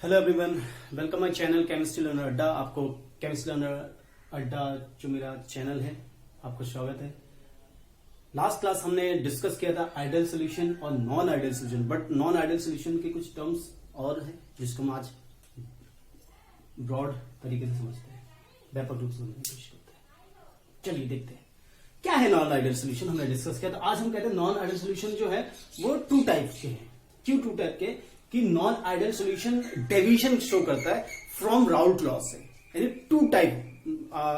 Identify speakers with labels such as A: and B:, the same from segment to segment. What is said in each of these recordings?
A: Hello everyone, welcome my channel chemistry learner अड्डा। आपको chemistry learner अड्डा जो मेरा चैनल है, आपको स्वागत है। लास्ट क्लास हमने डिस्कस किया था आइडियल सॉल्यूशन और non ideal solution, but non ideal solution के कुछ टर्म्स और हैं जिसको हम आज ब्रॉड तरीके से समझते हैं, व्यापक रूप से समझने की कोशिश करते हैं। चलिए देखते हैं क्या है नॉन आइडियल सॉल्यूशन। हमने डिस्कस किया था। आज हम कहते हैं नॉन आइडियल सॉल्यूशन जो है वो टू टाइप के हैं। क्यों टू टाइप के? कि non ideal solution deviation show करता है फ्रॉम राउल्ट लॉ से, यानी two type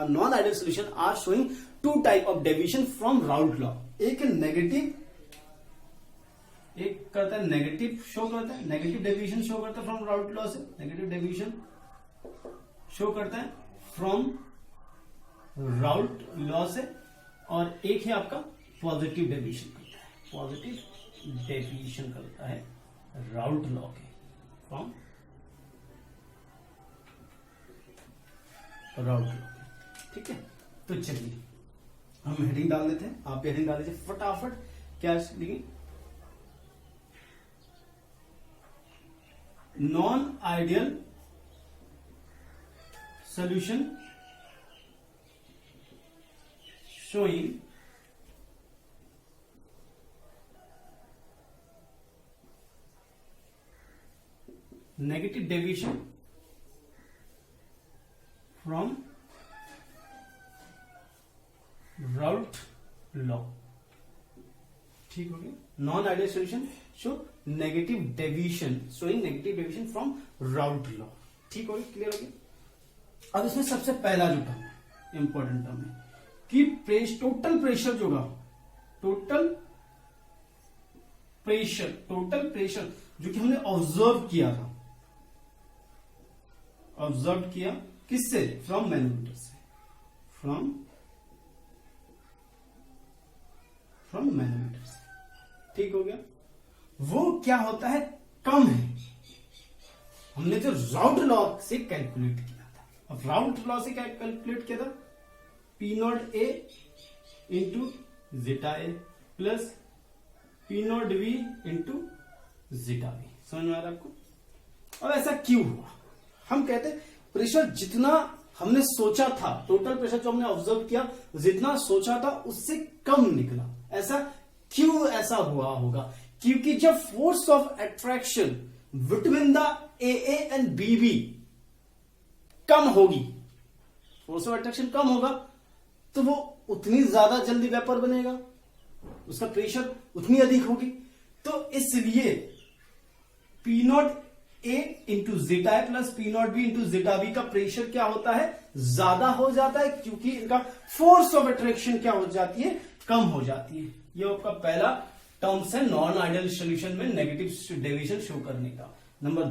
A: non ideal solution are showing two type of deviation from Raoult law. एक नेगेटिव, एक करता है नेगेटिव शो करता है, नेगेटिव डेविएशन शो करता है फ्रॉम राउल्ट लॉ से, नेगेटिव डेविएशन शो करता है फ्रॉम राउल्ट लॉ से, और एक है आपका पॉजिटिव डेविएशन करता है, पॉजिटिव डेविएशन करता है राउल्ट लॉ के फ्रॉम राउल्ट लॉ। ठीक है, तो चलिए हम हेडिंग डाल देते हैं। आप हेडिंग डाल दीजिए फटाफट। क्या लिखें? Non ideal solution showing negative deviation from Raoult law। ठीक हो गया। Non ideal solution show negative deviation, showing negative deviation from Raoult law. ठीक हो गया, क्लियर हो गया। अब इसमें सबसे पहला जो टर्म है, इंपॉर्टेंट टर्म है कि टोटल प्रेशर जो होगा, टोटल प्रेशर जो कि हमने ऑब्जर्व किया था, ऑब्जर्व किया किससे? फ्रॉम मैनोमीटर से, फ्रॉम मैनोमीटर से। ठीक हो गया। वो क्या होता है? कम है। हमने जो राउल्ट लॉ से कैलकुलेट किया था, अब राउल्ट लॉ से क्या कैलकुलेट किया था? P not A into zeta A plus P not B into zeta B. समझ में आ रहा है आपको? अब ऐसा क्यों हुआ? हम कहते हैं प्रेशर जितना हमने सोचा था, टोटल प्रेशर जो हमने ऑब्जर्व किया, जितना सोचा था उससे कम निकला। ऐसा क्यों ऐसा हुआ होगा? क्योंकि जब force of attraction between the A and B कम होगी, फोर्स ऑफ अट्रैक्शन कम होगा, तो वो उतनी ज्यादा जल्दी वेपर बनेगा, उसका प्रेशर उतनी अधिक होगी। तो इसलिए P not A into zeta A plus P not B into zeta B का प्रेशर क्या होता है? ज्यादा हो जाता है, क्योंकि इनका फोर्स ऑफ अट्रैक्शन क्या हो जाती है? कम हो जाती है। ये आपका पहला टर्म्स है नॉन आइडियल सॉल्यूशन में नेगेटिव डेविएशन शो करने का। नंबर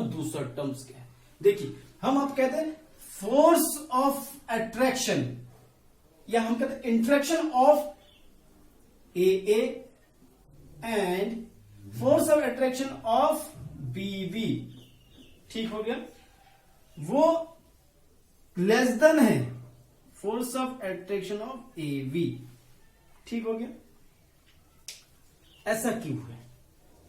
A: दूसरा टर्म्स क्या है? देखिए, हम आप कहते हैं फोर्स ऑफ अट्रैक्शन, या हम कहते हैं interaction of A and force of attraction of B. ठीक हो गया। वो लेस देन है force of attraction of A B. ठीक हो गया। ऐसा क्यों है?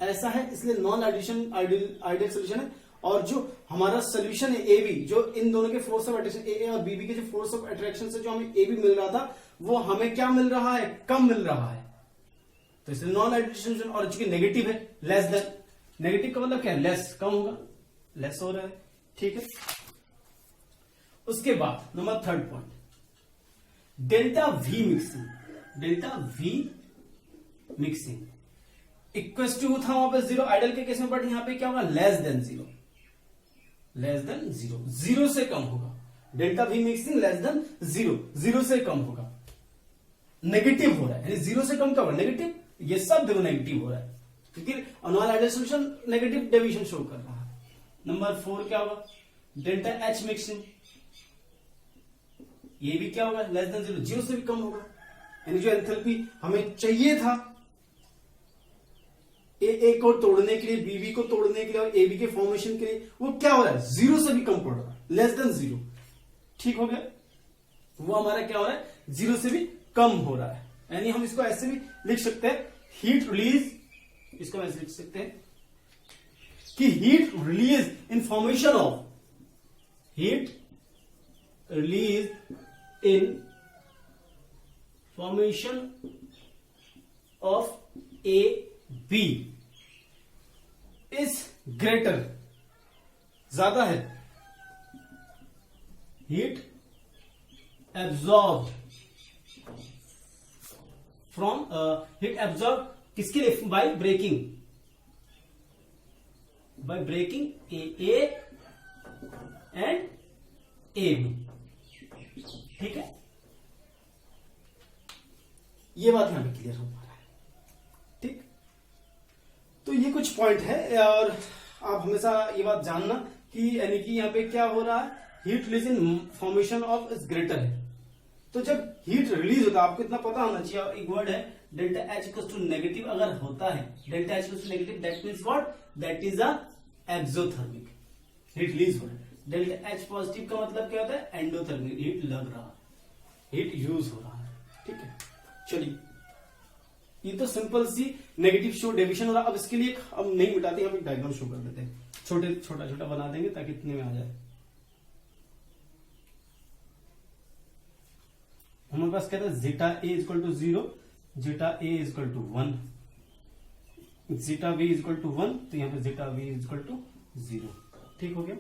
A: ऐसा है इसलिए नॉन आइडियल सॉल्यूशन है। और जो हमारा सोल्यूशन है ए बी, जो इन दोनों के फोर्स ऑफ अट्रैक्शन ए और बी के जो फोर्स ऑफ अट्रैक्शन से जो हमें ए बी मिल रहा था, वो हमें क्या मिल रहा है? कम मिल रहा है। तो इसलिए नॉन आइडियल सॉल्यूशन, और चूंकि नेगेटिव है, लेस देन, नेगेटिव का मतलब क्या है? लेस, कम होगा, लेस हो रहा है। ठीक है। उसके बाद number third point, delta V mixing. Delta V mixing equal to था वहां पे जीरो आइडियल के केस में, बट यहां पे क्या होगा? Less than zero, less than zero, zero से कम होगा। Delta V mixing less than zero, zero से कम होगा। नेगेटिव हो रहा है, यानी जीरो से कम क्या होगा? नेगेटिव। ये सब देखो नेगेटिव हो रहा है, क्योंकि non ideal solution negative deviation show कर रहा है। नंबर 4 क्या होगा? Delta H mixing. ये भी क्या होगा? लेस देन जीरो, जीरो से भी कम होगा। यानी जो एंथैल्पी हमें चाहिए था ए को तोड़ने के लिए, बी को तोड़ने के लिए और ए बी के फॉर्मेशन के लिए, वो क्या हो रहा है? जीरो से भी कम पड़ रहा है, लेस देन जीरो। ठीक हो गया। वो हमारा क्या हो रहा है? जीरो से भी कम हो रहा है। यानी हम इसको ऐसे भी लिख सकते हैं, हीट रिलीज, इसको ऐसे लिख सकते हैं, कि heat release in formation of heat release in formation of A B is greater, ज्यादा है, heat absorb from heat absorb किसके लिए, by breaking A and A B. ठीक है, ये बात यहां पे क्लियर हो पा रहा है। ठीक, तो ये कुछ पॉइंट है और आप हमेशा ये बात जानना कि यानी कि यहां पे क्या हो रहा है, heat release in formation of is greater है। तो जब हीट रिलीज होता है आपको इतना पता होना चाहिए, एक वर्ड है delta H equal to negative अगर होता है, delta H equal to negative, that means what, that is a exothermic, heat release हो रहा है। डेल्टा एच पॉजिटिव का मतलब क्या होता है, एंडोथर्मिक, हीट लग रहा है, हीट यूज हो रहा है। ठीक है, चलिए ये तो सिंपल सी नेगेटिव शो डेविएशन हो रहा। अब इसके लिए हम नहीं मिटाते, हम एक डायग्राम शो कर देते हैं, छोटा छोटा बना देंगे ताकि इतने में आ जाए। हमारे पास कहता है zeta A equal to 0, zeta A equal to 1, zeta V equal to 1, तो यहां पे जीटा वी इक्वल टू 0। ठीक हो गया,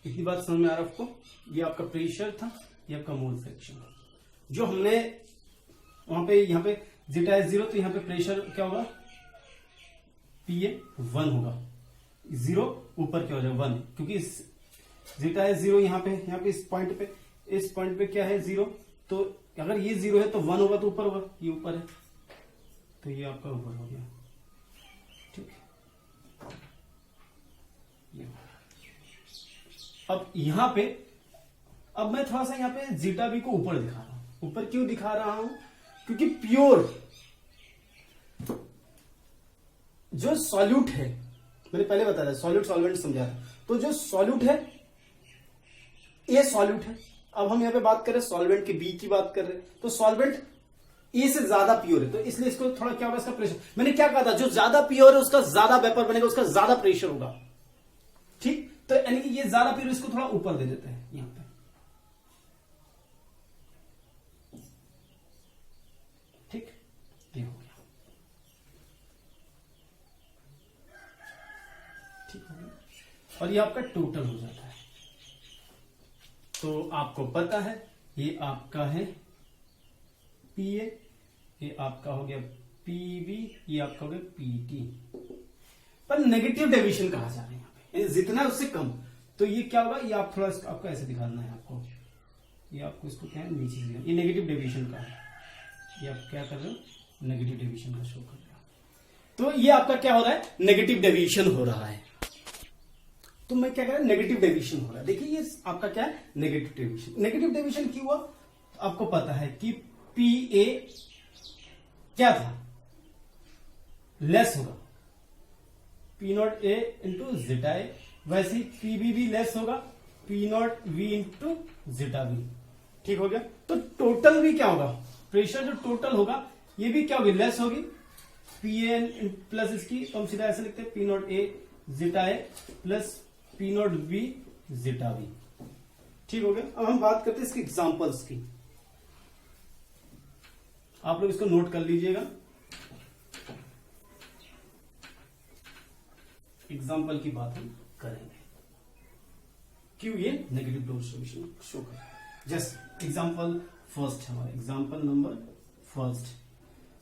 A: इतनी बात समझ में आ रहा है आपको। ये आपका प्रेशर था, ये आपका मोल फ्रैक्शन, जो हमने वहां पे यहाँ पे जीटा है 0, तो यहाँ पे प्रेशर क्या होगा, पीए 1 होगा, 0 ऊपर क्या हो जाएगा 1, क्योंकि जीटा है 0 यहाँ पे इस पॉइंट पे क्या है 0, तो अगर ये 0 है तो 1 होगा तो ऊपर होगा, ये ऊपर है तो ये आपका ऊपर हो गया। ठीक, अब यहां पे अब मैं थोड़ा सा यहाँ पे जीटा बी को ऊपर दिखा रहा हूं। ऊपर क्यों दिखा रहा हूं, क्योंकि प्योर जो सॉल्यूट है, मैंने पहले बताया सॉल्यूट सॉल्वेंट समझा था, तो जो सॉल्यूट है ये सॉल्यूट है। अब हम यहाँ पे बात कर रहे हैं सॉल्वेंट के बी की बात कर रहे हैं, तो सॉल्वेंट ए से ज्यादा प्योर है, तो इसलिए इसको थोड़ा क्या होगा, इसका प्रेशर, मैंने क्या कहा था, जो ज्यादा प्योर है उसका ज्यादा वेपर बनेगा, उसका ज्यादा प्रेशर होगा। ठीक, तो यानी कि ये ज्यादा प्योर, इसको थोड़ा ऊपर दे देते हैं यहां पे। ठीक, ये हो गया, ठीक हो गया, और ये आपका टोटल हो जाता है। तो आपको पता है ये आपका है पीए, ये आपका हो गया पीबी, ये आपका हो गया पीटी, पर नेगेटिव डेविएशन कहा जा रहा है यहाँ पे, जितना है उससे कम। तो ये क्या होगा, ये आप थोड़ा आपको ऐसे दिखाना है आपको, ये आपको इसको क्या है नीचे से, ये नेगेटिव डेविएशन का है, ये आप क्या कर रहे हो, नेगेटिव डेविएशन का शो कर रहे हो। तो ये आपका क्या हो रहा है, नेगेटिव डेविएशन हो रहा है। तो मैं क्या कह रहा हूं, नेगेटिव डेविएशन हो रहा है। देखिए ये आपका क्या है, नेगेटिव डेविएशन। नेगेटिव डेविएशन क्यों हुआ, तो आपको पता है कि पी ए क्या था, लेस होगा, P not A into zeta A, वैसे ही पीबी भी लेस होगा, P not B into zeta we. ठीक हो गया, तो टोटल भी क्या होगा, प्रेशर जो टोटल होगा ये भी क्या होगी, लेस होगी, पी एन प्लस इसकी, तो हम सीधा ऐसे लिखते हैं P not A zeta A plus P not V zeta we. ठीक हो गया। अब हम बात करते हैं इसकी एग्जांपल्स की, आप लोग इसको नोट कर लीजिएगा। एग्जांपल की बात हम करेंगे, क्यों ये नेगेटिव डोज सॉल्यूशन शो कर। जस्ट एग्जांपल फर्स्ट, हमारा एग्जांपल नंबर फर्स्ट,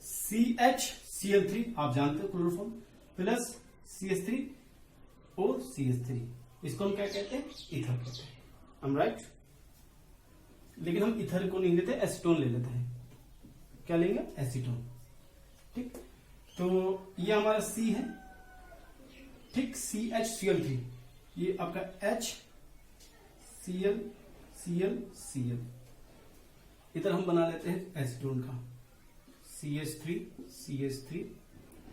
A: CHCl3 आप जानते हो क्लोरोफॉर्म, प्लस CH3O CH3, इसको हम क्या कहते हैं, ईथर कहते हैं, हम राइट। लेकिन हम ईथर को नहीं लेते, एसीटोन ले लेते हैं। क्या लेंगे, एसीटोन। ठीक, तो ये हमारा C है, ठीक, CHCl3, ये आपका HCl इधर हम बना लेते हैं एसीटोन का, CH3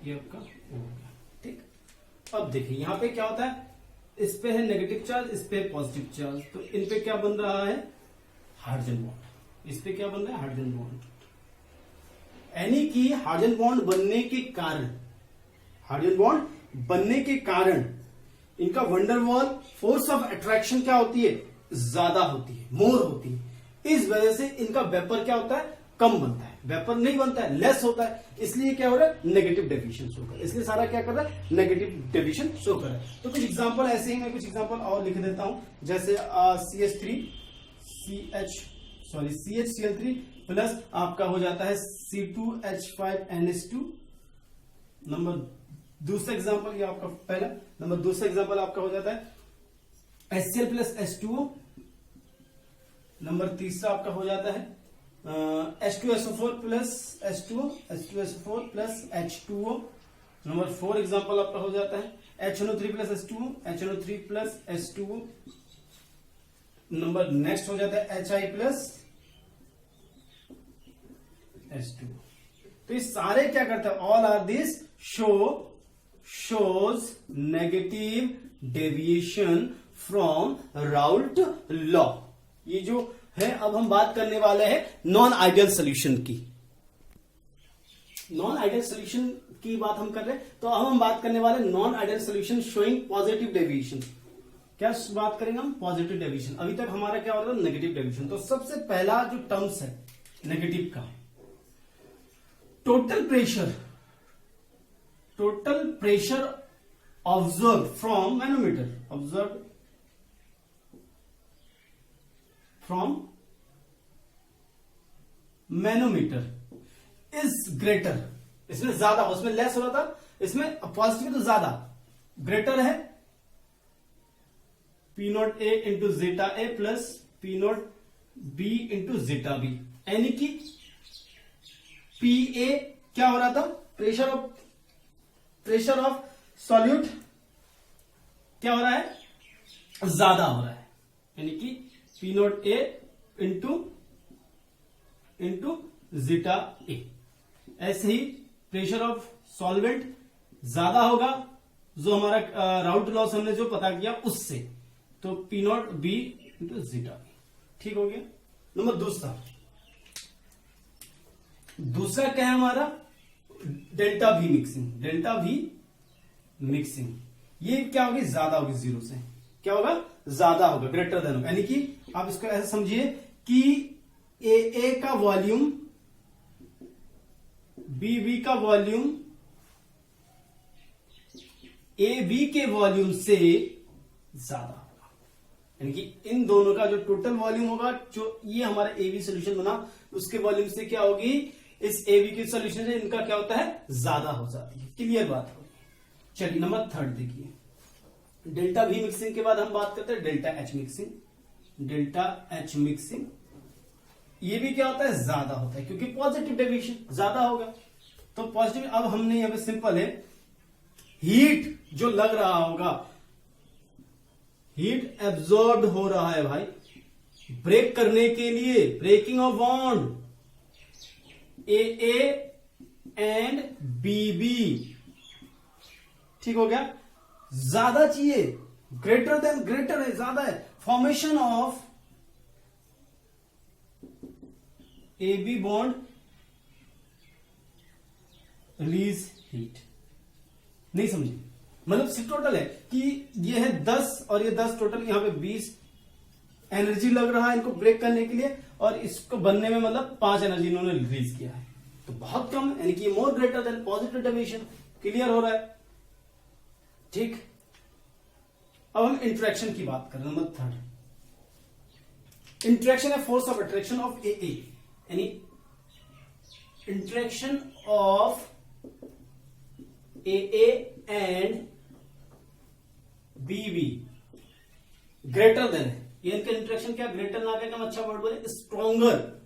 A: ये आपका हो गया। ठीक, अब देखिए यहां पे क्या होता है, इस पे है नेगेटिव चार्ज, इस पे है पॉजिटिव चार्ज, तो इन पे क्या बन रहा है, हाइड्रोजन बॉन्ड। इस पे क्या बन रहा है, हाइड्रोजन बॉन्ड। यानी कि हाइड्रोजन बॉन्ड बनने के कारण, हाइड्रोजन बॉन्ड बनने के कारण इनका वंडरवॉल फोर्स ऑफ अट्रैक्शन क्या होती है, ज्यादा होती है, मोर होती है। इस वजह से इनका वेपर क्या होता है, कम बनता है, वेपर नहीं बनता है, लेस होता है। इसलिए क्या हो रहा है, नेगेटिव डेविएशन शो कर रहा है। इसलिए सारा क्या कर रहा है, नेगेटिव डेविएशन शो कर रहा है। तो कुछ एग्जांपल ऐसे ही मैं कुछ एग्जांपल और लिख देता हूं, जैसे CH3 प्लस आपका हो जाता है C2H5NH2। नंबर दूसरा एग्जांपल, ये आपका पहला। नंबर दूसरा एग्जांपल आपका हो जाता है HCl प्लस H2O। नंबर तीसरा आपका हो जाता है H2SO4 plus H2O plus H2O। Number 4 example आपका हो जाता है HNO3 plus H2O, HNO3 plus H2O। Number next हो जाता है HI प्लस H2O। तो ये सारे क्या करते हैं, all are this shows negative deviation from Raoult law. ये जो है, अब हम बात करने वाले हैं नॉन आइडियल सोल्यूशन की। नॉन आइडियल सोल्यूशन की बात हम कर रहे हैं, तो अब हम बात करने वाले non ideal solution showing positive deviation. क्या बात करेंगे हम, पॉजिटिव डेविएशन। अभी तक हमारा क्या हो रहा है, नेगेटिव डेविएशन। तो सबसे पहला जो टर्म्स है नेगेटिव का, total pressure observe from manometer, observe from manometer is greater. इसमें ज्यादा, उसमें लेस हो रहा था, इसमें पॉजिटिव तो ज्यादा, ग्रेटर है P0A इंटू जेटा ए प्लस P0B इंटू जेटा बी। यानी कि PA क्या हो रहा था, प्रेशर ऑफ सॉल्यूट क्या हो रहा है, ज्यादा हो रहा है। यानी कि P0A इंटू जीटा ए। ऐसे ही प्रेशर ऑफ सॉल्वेंट ज्यादा होगा, जो हमारा राउल्ट लॉस हमने जो पता किया उससे, तो P0B इंटू जीटा बी। ठीक हो गया। नंबर दूसरा क्या है हमारा, डेल्टा V मिक्सिंग। ये क्या होगी, ज्यादा होगी, जीरो से क्या होगा, ज्यादा होगा, ग्रेटर देन होगा। यानी कि आप इसको ऐसे समझिए कि AA का वॉल्यूम BB का वॉल्यूम AB के वॉल्यूम से ज्यादा होगा। यानी कि इन दोनों का जो टोटल वॉल्यूम होगा, जो ये हमारा AB सोल्यूशन बना, उसके वॉल्यूम से क्या होगी, इस AB के सोल्यूशन से इनका क्या होता है, ज्यादा हो जाती है। क्लियर बात होगी। चलिए नंबर 3 देखिए, डेल्टा V मिक्सिंग के बाद हम बात करते हैं डेल्टा H मिक्सिंग। ये भी क्या होता है, ज्यादा होता है, क्योंकि पॉजिटिव डेविएशन ज्यादा होगा। तो पॉजिटिव, अब हमने यहां पे सिंपल है, हीट जो लग रहा होगा, हीट एब्जॉर्ब हो रहा है भाई, ब्रेक करने के लिए, breaking of bond AA and BB। ठीक हो गया, ज्यादा चाहिए, ग्रेटर है, ज्यादा है। Formation of AB bond release heat. नहीं समझे, मतलब सिर्फ टोटल है कि ये है 10 और ये 10, टोटल यहां पे 20 एनर्जी लग रहा है इनको ब्रेक करने के लिए, और इसको बनने में मतलब 5 एनर्जी इन्होंने रिलीज किया है, तो बहुत कम है। यानी कि मोर greater than positive deviation. Clear हो रहा है। ठीक, अब हम इंटरेक्शन की बात कर रहे हैं। नंबर 3 इंटरेक्शन है force of attraction of AA, यानी interaction of AA and BB greater than है। ये इनका इंटरेक्शन क्या, ग्रेटर ना करके हम अच्छा वर्ड बोले, stronger.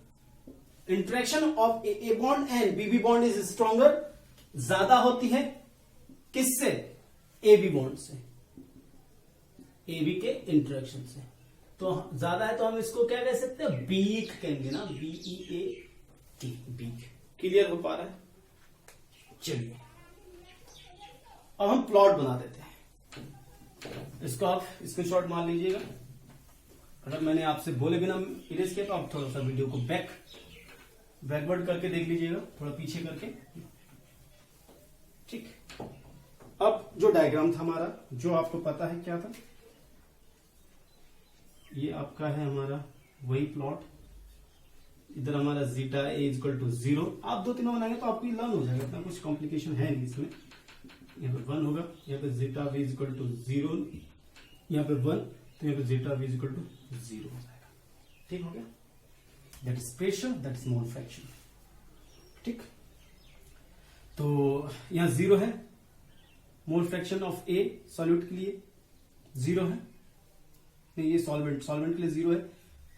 A: Interaction of AA bond and BB bond is stronger, ज्यादा होती है किससे, AB बॉन्ड से, AB के इंटरेक्शन से। तो ज्यादा है तो हम इसको क्या कह सकते हैं, बीक कहेंगे ना, BEAK, बीक। क्लियर हो पा रहा है। चलिए अब हम प्लॉट बना देते हैं। इसको आप स्क्रीनशॉट मार लीजिएगा। अगर मैंने आपसे बोले बिना इरेज किया तो आप थोड़ा सा वीडियो को बैकवर्ड करके देख लीजिएगा, थोड़ा पीछे करके। ठीक, अब जो डायग्राम था हमारा, जो आपको पता है क्या था, ये आपका है हमारा वही प्लॉट। इधर हमारा जीटा ए इक्वल टू 0। आप 2-3 बनाएंगे तो आपको लर्न हो जाएगा, इतना कुछ कॉम्प्लिकेशन है नहीं इसमें। यहाँ पे 1 होगा, यहाँ पे जीटा वी इक्वल टू 0, यहाँ पे 1, तो यहाँ पे जीटा वी इक्वल टू 0 हो जाएगा। ठीक हो गया? That is pressure, that is mole fraction. ठीक, तो यहाँ 0 है, mole fraction of A solute के लिए 0 है, नहीं ये सॉल्वेंट के लिए 0 है।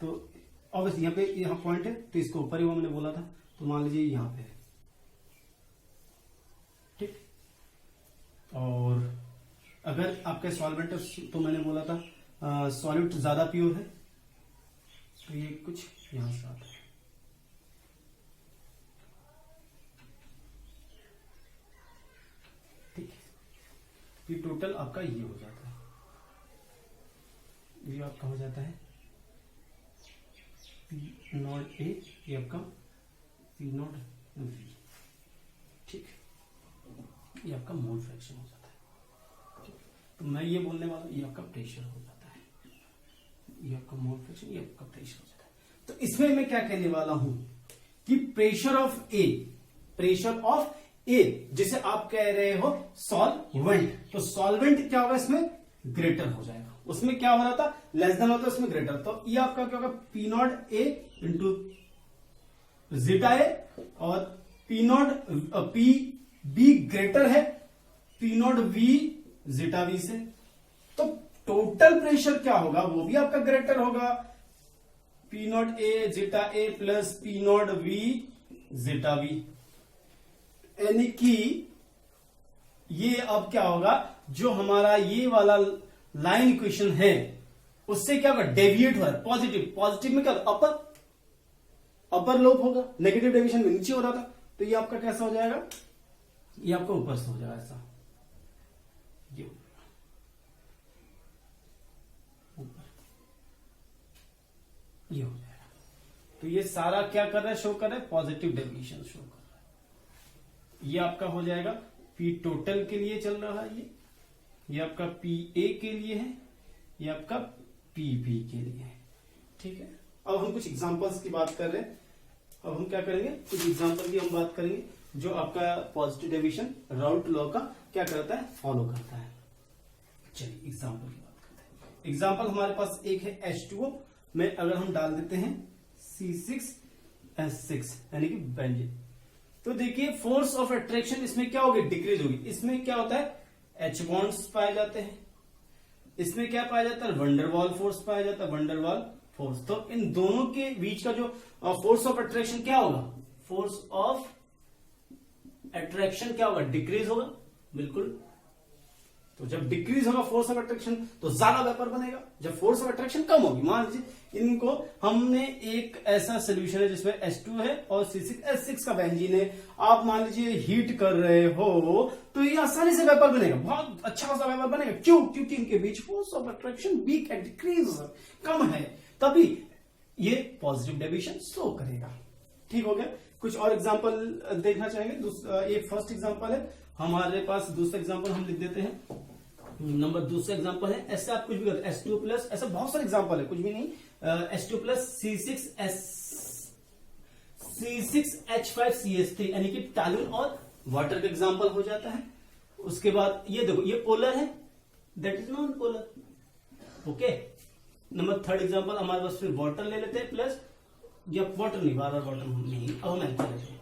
A: तो ऑब्वियसली यहाँ पे यहाँ पॉइंट है, तो इसको ऊपर ही वो मैंने बोला था, तो मान लीजिए यहाँ पे है। ठीक, और अगर आपका सॉल्वेंट है तो मैंने बोला था सॉल्यूट ज्यादा प्योर है, तो ये कुछ यहां से आता है। ठीक, ये टोटल आपका ये हो जाता है, ये आपका हो जाता है P0 A, ये आपका P0 V। ठीक, ये आपका मोल फ्रैक्शन हो जाता है। ठीक, तो मैं ये बोलने वाला, ये आपका प्रेशर हो जाता है, ये आपका मोल फ्रैक्शन, ये आपका प्रेशर हो जाता है। तो इसमें मैं क्या कहने वाला हूं कि प्रेशर ऑफ ए जिसे आप कह रहे हो सॉल्वेंट, तो सॉल्वेंट क्या होगा इसमें ग्रेटर हो जाएगा। उसमें क्या हो रहा था, लेस देन होता है, उसमें ग्रेटर। तो ये आपका क्या होगा, P0 A इंटू जीटा ए, और P B ग्रेटर है P0 V जीटा V से। तो टोटल प्रेशर क्या होगा, वो भी आपका ग्रेटर होगा, P0 A zeta A plus P0 V zeta V। यानी कि ये अब क्या होगा, जो हमारा ये वाला लाइन इक्वेशन है उससे क्या होगा, डेविएट हो रहा है। पॉजिटिव में क्या अपर लोप होगा, नेगेटिव डेविएशन में नीचे हो रहा था, तो ये आपका कैसा हो जाएगा, ये आपका ऊपर से हो जाएगा ऐसा, ये ऊपर ये हो जाएगा। तो ये सारा क्या कर रहा है, शो कर रहा है पॉजिटिव डेविएशन शो कर रहा है। ये आपका हो जाएगा पी टोटल के लिए चल रहा है, ये आपका पी ए के लिए है, ये आपका पी बी के लिए है। ठीक है, अब हम कुछ एग्जांपल्स की बात कर रहे हैं। अब हम क्या करेंगे, कुछ एग्जांपल की हम बात करेंगे जो आपका पॉजिटिव डेविएशन राउट लॉ का क्या करता है, फॉलो करता है। चलिए एग्जांपल की बात करते हैं। एग्जांपल हमारे पास एक है H2O में अगर हम डाल देते हैं C6H6 यानी कि बेंजीन, तो देखिए फोर्स ऑफ अट्रैक्शन इसमें क्या होगी, डिक्रीज होगी। इसमें क्या होता है, H बॉन्ड्स पाए जाते हैं, इसमें क्या पाया जाता है, वंडरवॉल फोर्स पाया जाता है, वंडरवॉल फोर्स। तो इन दोनों के बीच का जो फोर्स ऑफ अट्रैक्शन क्या होगा, फोर्स ऑफ अट्रैक्शन क्या होगा, डिक्रीज होगा, बिल्कुल। तो जब डिक्रीज होगा फोर्स ऑफ अट्रैक्शन तो ज्यादा वेपर बनेगा। जब फोर्स ऑफ अट्रैक्शन कम होगी, मान लीजिए इनको हमने एक ऐसा सोल्यूशन है जिसमें H2 है और C6H6 का बेंजीन है, आप मान लीजिए हीट कर रहे हो तो ये आसानी से वेपर बनेगा, बहुत अच्छा खासा वेपर बनेगा। क्यों, क्योंकि इनके बीच फोर्स ऑफ अट्रैक्शन वीक है, डिक्रीज कम है, तभी ये पॉजिटिव डेविएशन शो करेगा। ठीक हो गया। कुछ और एग्जांपल देखना चाहेंगे। ये फर्स्ट एग्जांपल है हमारे पास, दूसरा एग्जांपल हम लिख देते हैं। नंबर दूसरा एग्जांपल है, ऐसे आप कुछ भी करते H2 प्लस, ऐसा बहुत सारे एग्जांपल है, कुछ भी नहीं, H2 प्लस C6H5CH3 यानी कि टैलिन और वाटर का एग्जांपल हो जाता है। उसके बाद ये देखो, ये पोलर है, that is non polar. Okay, number third example हमारे पास फिर वाटर ले लेते हैं प्लस, या वाटर नहीं, बार वाटर नहीं, अब हम लेते हैं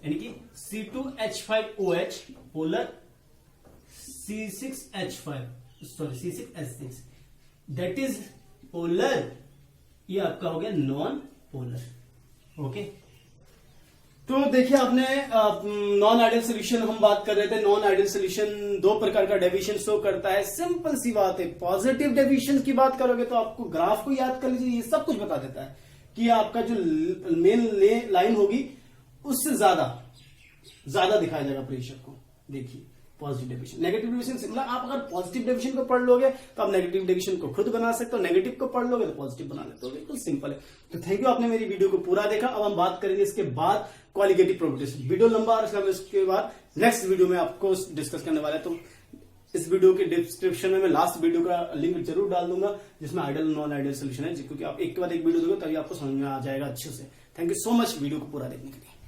A: यानी कि C2H5OH polar, C6H6 that is polar, ये आपका हो गया नॉन पोलर। ओके, तो देखिए आपने नॉन आइडियल सोल्यूशन हम बात कर रहे थे। नॉन आइडियल सोल्यूशन दो प्रकार का डेविएशन शो करता है, सिंपल सी बात है। पॉजिटिव डेविएशन की बात करोगे तो आपको ग्राफ को याद कर लीजिए, ये सब कुछ बता देता है कि आपका जो मेन लाइन होगी उससे ज्यादा दिखाया जाएगा प्रेशर को। देखिए पॉजिटिव डेविएशन, नेगेटिव डेविएशन से, मतलब आप अगर पॉजिटिव डेविएशन को पढ़ लोगे तो आप नेगेटिव डेविएशन को खुद बना सकते हो, नेगेटिव को पढ़ लोगे तो पॉजिटिव बना लेते हो। बिल्कुल सिंपल है। तो थैंक यू, आपने मेरी वीडियो को पूरा देखा। अब हम बात करेंगे इसके बाद क्वालिटेटिव प्रॉपर्टीज। वीडियो लंबा और इसके बाद नेक्स्ट वीडियो में आपको डिस्कस करने वाला है। तो इस वीडियो के डिस्क्रिप्शन में मैं लास्ट वीडियो का लिंक जरूर डाल दूंगा, जिसमें आइडियल नॉन आइडियल सोल्यूशन है, क्योंकि आप एक के बाद एक वीडियो देखो तभी आपको समझ में आ जाएगा अच्छे से। Thank you so much video को पूरा देखने के लिए।